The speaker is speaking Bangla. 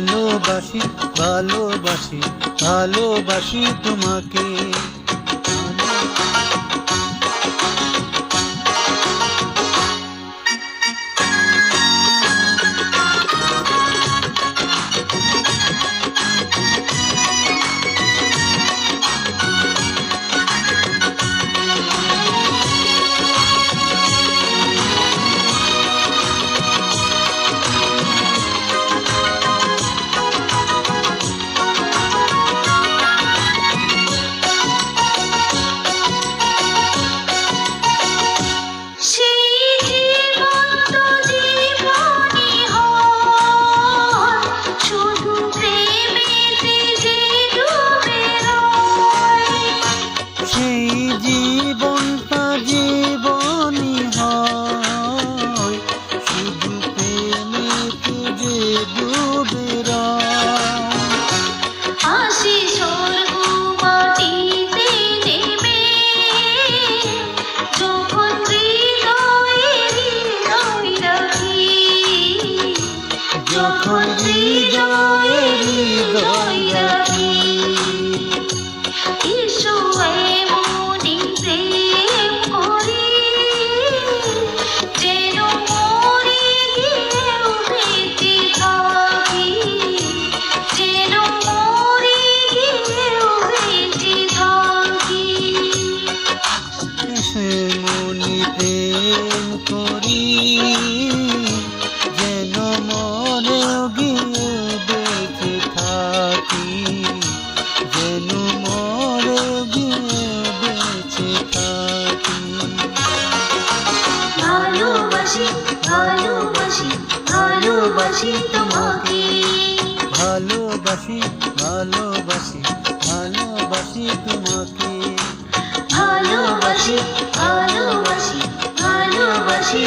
ভালোবাসি ভালোবাসি ভালোবাসি তোমাকে। যখন হৃদয়ে হৃদয় রাখি, এসো এমনি প্রেম করি, যেন মরে গিয়েও বেঁচে থাকি, যেন মরে গিয়েও বেঁচে থাকি। এমনি প্রেম করি, যেন মরেও গিয়ে বেঁচে থাকি, যেন মরেও গিয়ে বেঁচে থাকি। ভালোবাসি ভালোবাসি ভালোবাসি তোমাকে, ভালোবাসি ভালোবাসি ভালোবাসি তোমাকে, ভালোবাসি ভালোবাসি ভালোবাসি।